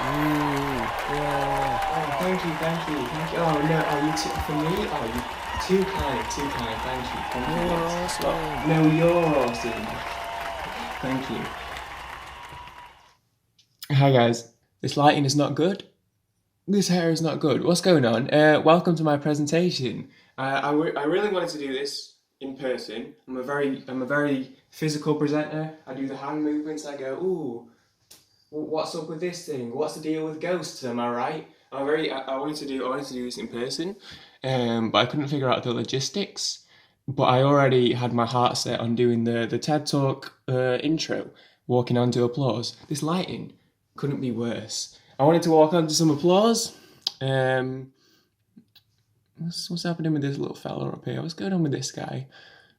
Yeah. Oh, thank you. Oh no, oh you too for me? Oh, you too kind. Thank you, You're yes. Well, awesome. no, you're awesome. Thank you. Hi guys. This lighting is not good. This hair is not good. What's going on? Welcome to my presentation. I really wanted to do this in person. I'm a very physical presenter. I do the hand movements. I go, ooh, what's up with this thing? What's the deal with ghosts? Am I right? I wanted to do this in person, but I couldn't figure out the logistics. But I already had my heart set on doing the TED Talk intro, walking onto applause. This lighting couldn't be worse. I wanted to walk onto some applause. Um, what's happening with this little fella up here? What's going on with this guy?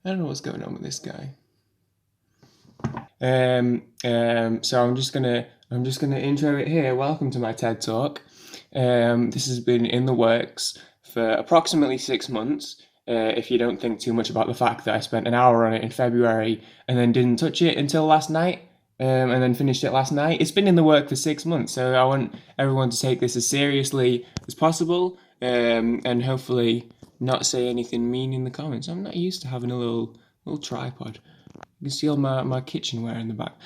I don't know what's going on with this guy. So I'm just gonna intro it here. Welcome to my TED Talk. This has been in the works for approximately 6 months. If you don't think too much about the fact that I spent an hour on it in February and then didn't touch it until last night, and then finished it last night. It's been in the work for 6 months, so I want everyone to take this as seriously as possible, and hopefully not say anything mean in the comments. I'm not used to having a little tripod. You can see all my kitchenware in the back.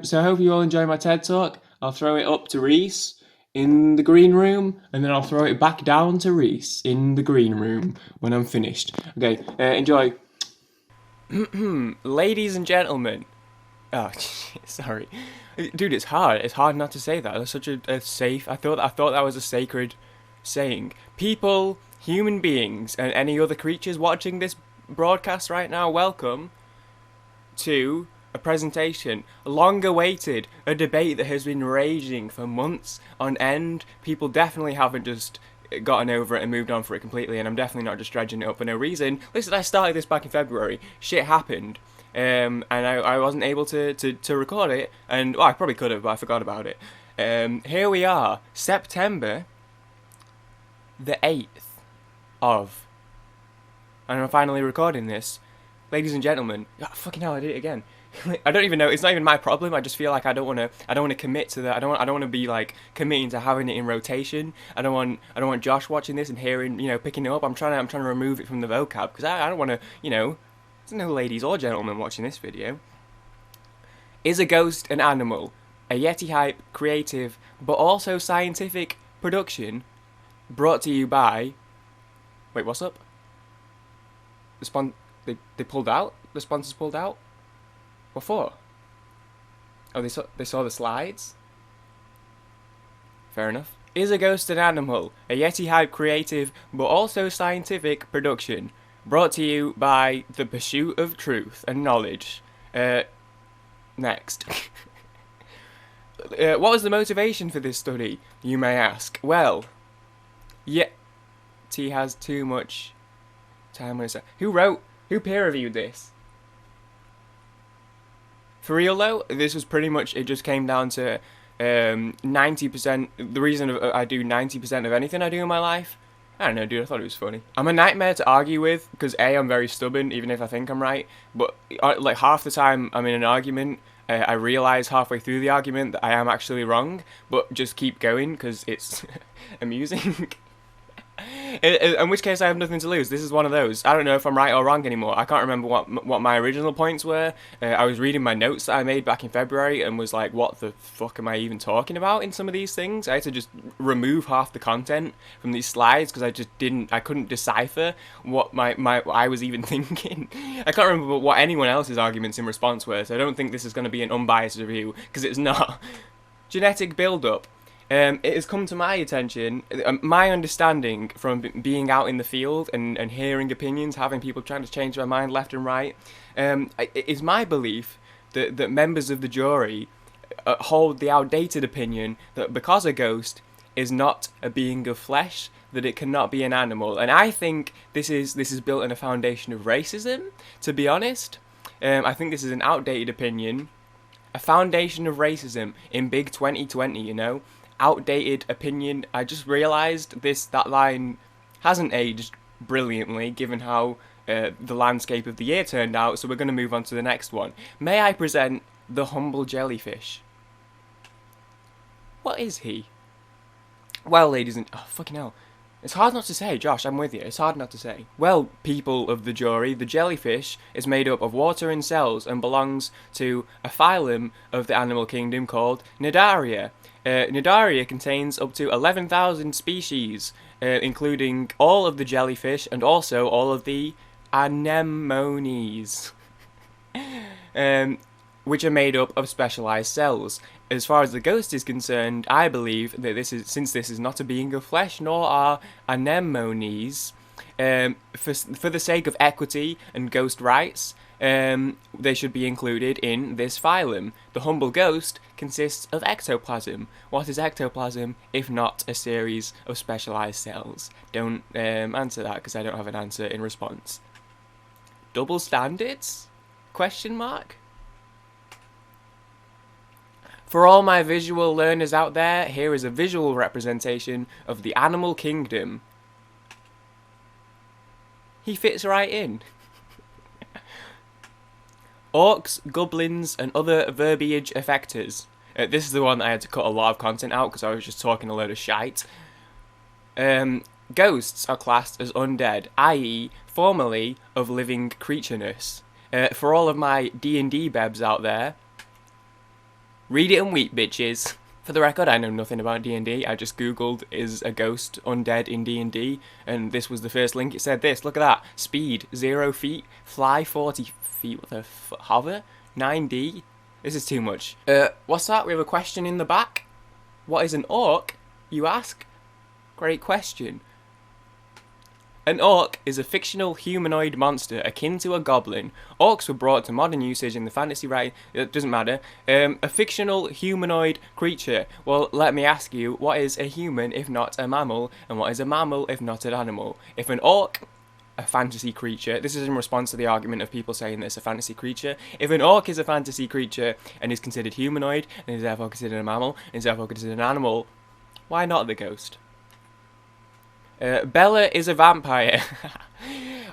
So I hope you all enjoy my TED Talk. I'll throw it up to Reese in the green room, and then I'll throw it back down to Reese in the green room when I'm finished. Okay, enjoy. Ladies and gentlemen. Oh, sorry. Dude, it's hard. It's hard not to say that. That's such a safe... I thought that was a sacred saying. People, human beings, and any other creatures watching this broadcast right now, welcome to a presentation, long awaited, a debate that has been raging for months on end. People definitely haven't just gotten over it and moved on for it completely, and I'm definitely not just dredging it up for no reason. Listen, I started this back in February. Shit happened. And I wasn't able to record it, and well, I probably could have, but I forgot about it. Here we are, September the 8th of, and I'm finally recording this. Ladies and gentlemen, oh, fucking hell, I did it again. I don't even know. It's not even my problem. I just feel like I don't want to commit to that. I don't want to be like committing to having it in rotation. I don't want Josh watching this and hearing, picking it up. I'm trying to remove it from the vocab because I don't want to, there's no ladies or gentlemen watching this video. Is a ghost an animal? A Yetihype creative but also scientific production brought to you by... Wait, what's up? They pulled out? The sponsors pulled out? What for? Oh, they saw the slides? Fair enough. Is a ghost an animal? A Yetihype creative but also scientific production brought to you by the pursuit of truth and knowledge. Next. What was the motivation for this study, you may ask? Well, Yeti has too much time on his side. Who peer reviewed this? For real though, this was pretty much, it just came down to 90%, the reason I do 90% of anything I do in my life, I don't know, dude, I thought it was funny. I'm a nightmare to argue with, because A, I'm very stubborn, even if I think I'm right, but like half the time I'm in an argument, I realise halfway through the argument that I am actually wrong, but just keep going, because it's amusing. In which case I have nothing to lose. This is one of those. I don't know if I'm right or wrong anymore. I can't remember what my original points were. I was reading my notes that I made back in February and was like, what the fuck am I even talking about in some of these things? I had to just remove half the content from these slides because I couldn't decipher what I was even thinking. I can't remember what anyone else's arguments in response were, so I don't think this is going to be an unbiased review, because it's not. Genetic build-up. It has come to my attention, my understanding from being out in the field and hearing opinions, having people trying to change my mind left and right, it is my belief that members of the jury hold the outdated opinion that because a ghost is not a being of flesh, that it cannot be an animal. And I think this is built on a foundation of racism, to be honest. I think this is an outdated opinion, a foundation of racism in big 2020, outdated opinion. I just realised that line hasn't aged brilliantly given how the landscape of the year turned out, so we're going to move on to the next one. May I present the humble jellyfish? What is he? Well, ladies and... Oh, fucking hell. It's hard not to say, Josh, I'm with you. It's hard not to say. Well, people of the jury, the jellyfish is made up of water and cells and belongs to a phylum of the animal kingdom called Cnidaria. Cnidaria contains up to 11,000 species, including all of the jellyfish and also all of the anemones, which are made up of specialized cells. As far as the ghost is concerned, I believe that since this is not a being of flesh, nor are anemones, for the sake of equity and ghost rights, they should be included in this phylum. The humble ghost consists of ectoplasm. What is ectoplasm if not a series of specialized cells? Don't answer that because I don't have an answer in response. Double standards? Question mark? For all my visual learners out there, here is a visual representation of the animal kingdom. He fits right in. Orcs, Gublins, and other verbiage affectors. This is the one that I had to cut a lot of content out because I was just talking a load of shite. Ghosts are classed as undead, i.e. formerly of living creatureness. For all of my D&D bebs out there, read it and weep, bitches. For the record, I know nothing about D&D. I just googled, is a ghost undead in D&D? And this was the first link. It said this. Look at that. Speed, 0 feet. Fly, 40 feet. What the hover? 9D? This is too much. What's that? We have a question in the back. What is an orc, you ask? Great question. An orc is a fictional humanoid monster akin to a goblin. Orcs were brought to modern usage in the fantasy writing. It doesn't matter. A fictional humanoid creature. Well, let me ask you, what is a human if not a mammal? And what is a mammal if not an animal? If an orc, a fantasy creature, this is in response to the argument of people saying that it's a fantasy creature. If an orc is a fantasy creature and is considered humanoid, and is therefore considered a mammal, and is therefore considered an animal, why not the ghost? Bella is a vampire.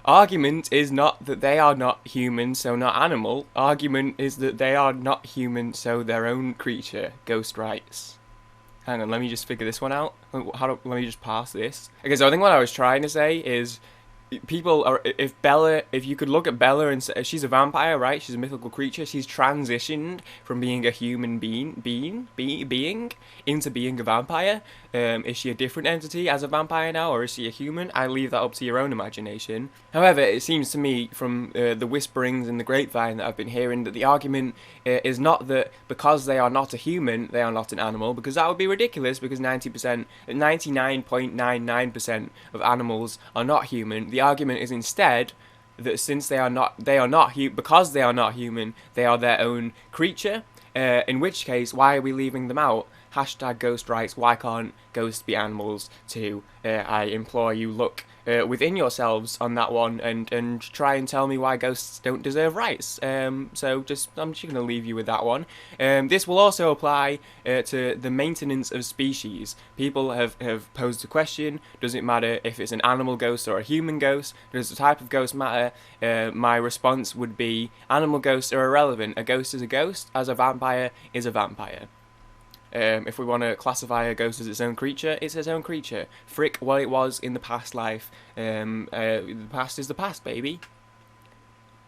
Argument is not that they are not human, so not animal. Argument is that they are not human, so their own creature. Ghost rights. Hang on, let me just figure this one out. Let me just pass this. Okay, so I think what I was trying to say is, people are, if you could look at Bella and say, she's a vampire, right? She's a mythical creature. She's transitioned from being a human being into being a vampire. Is she a different entity as a vampire now, or is she a human? I leave that up to your own imagination. However, it seems to me from the whisperings in the grapevine that I've been hearing that the argument is not that because they are not a human, they are not an animal, because that would be ridiculous, because 99.99% of animals are not human. The argument is instead that since because they are not human, they are their own creature, in which case, why are we leaving them out? Hashtag ghost rights, why can't ghosts be animals too? I implore you, look within yourselves on that one and try and tell me why ghosts don't deserve rights. So I'm just going to leave you with that one. This will also apply to the maintenance of species. People have posed a question, does it matter if it's an animal ghost or a human ghost? Does the type of ghost matter? My response would be animal ghosts are irrelevant. A ghost is a ghost, as a vampire is a vampire. If we want to classify a ghost as its own creature, it's its own creature. Frick what it was in the past life. The past is the past, baby.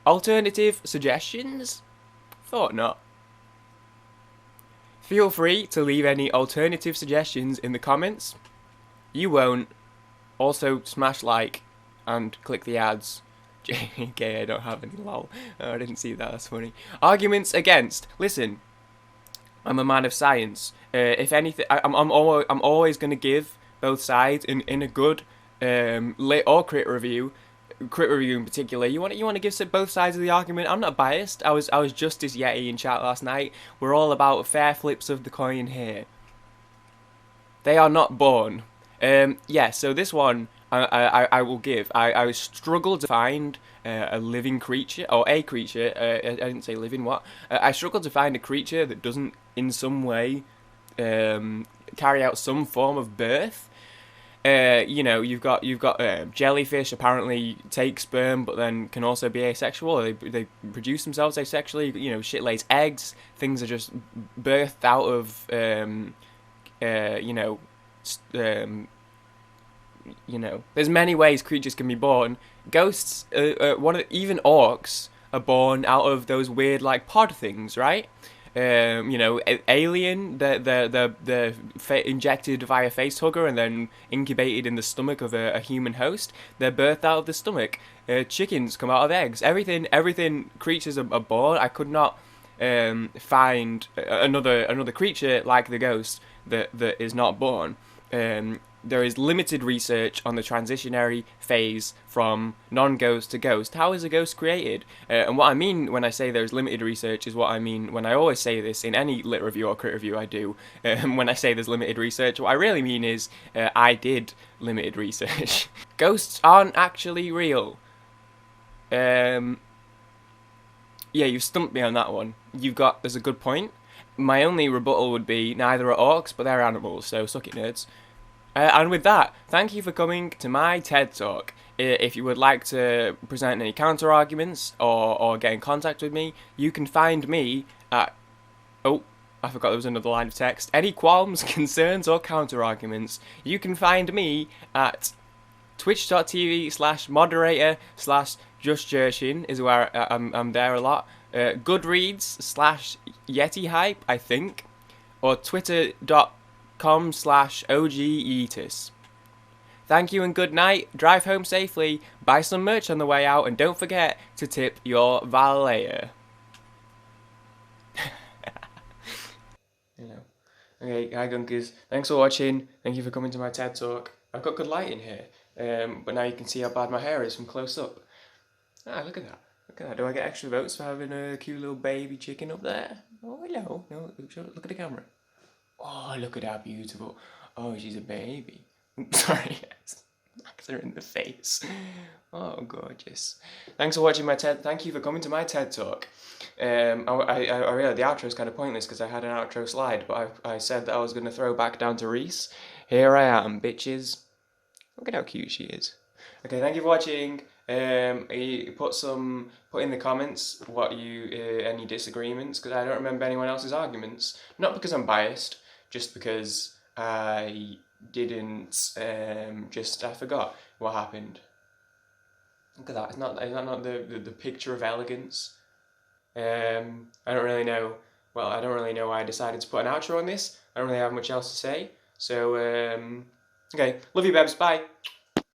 Alternative suggestions? Thought not. Feel free to leave any alternative suggestions in the comments. You won't. Also, smash like and click the ads. JK, I don't have any lol. Oh, I didn't see that, that's funny. Arguments against. Listen. I'm a man of science. If anything, I'm always going to give both sides in a good lit or crit review in particular. You want to give both sides of the argument. I'm not biased. I was Justice Yeti in chat last night. We're all about fair flips of the coin here. They are not born. Yeah. So this one I will give. I struggled to find a living creature, or a creature, I didn't say living, what? I struggled to find a creature that doesn't in some way carry out some form of birth. You know, you've got jellyfish apparently take sperm, but then can also be asexual. They produce themselves asexually. You know, shit lays eggs. Things are just birthed out of you know, there's many ways creatures can be born. Ghosts, even orcs are born out of those weird like pod things, right? Alien, they're injected via face hugger and then incubated in the stomach of a human host. They're birthed out of the stomach. Chickens come out of eggs. Everything creatures are born. I could not find another creature like the ghost that is not born. There is limited research on the transitionary phase from non-ghost to ghost. How is a ghost created? And what I mean when I say there's limited research is what I mean when I always say this in any lit review or crit review I do. When I say there's limited research, what I really mean is I did limited research. Ghosts aren't actually real. Yeah, you stumped me on that one. There's a good point. My only rebuttal would be neither are orcs, but they're animals, so suck it, nerds. And with that, thank you for coming to my TED Talk. If you would like to present any counter arguments or get in contact with me, you can find me at... Oh, I forgot there was another line of text. Any qualms, concerns, or counter arguments, you can find me at twitch.tv/moderator/justjerchin is where I'm there a lot. Goodreads/Yetihype, I think. Or twitter.com/OGEtis. Thank you and good night. Drive home safely. Buy some merch on the way out, and don't forget to tip your valet. Okay, hi gunkers. Thanks for watching. Thank you for coming to my TED Talk. I've got good lighting here, but now you can see how bad my hair is from close up. Ah, look at that. Look at that. Do I get extra votes for having a cute little baby chicken up there? Oh, hello. No, look at the camera. Oh, look at how beautiful. Oh, she's a baby. Sorry, yes. Knacks her in the face. Oh, gorgeous. Thanks for watching my TED. Thank you for coming to my TED Talk. I realized the outro is kind of pointless because I had an outro slide, but I said that I was going to throw back down to Reese. Here I am, bitches. Look at how cute she is. Okay, thank you for watching. Put in the comments what any disagreements, because I don't remember anyone else's arguments. Not because I'm biased, just because I didn't. I forgot what happened. Look at that. Is that not the picture of elegance? I don't really know. Well, I don't really know why I decided to put an outro on this. I don't really have much else to say. So, okay. Love you, Bebs. Bye.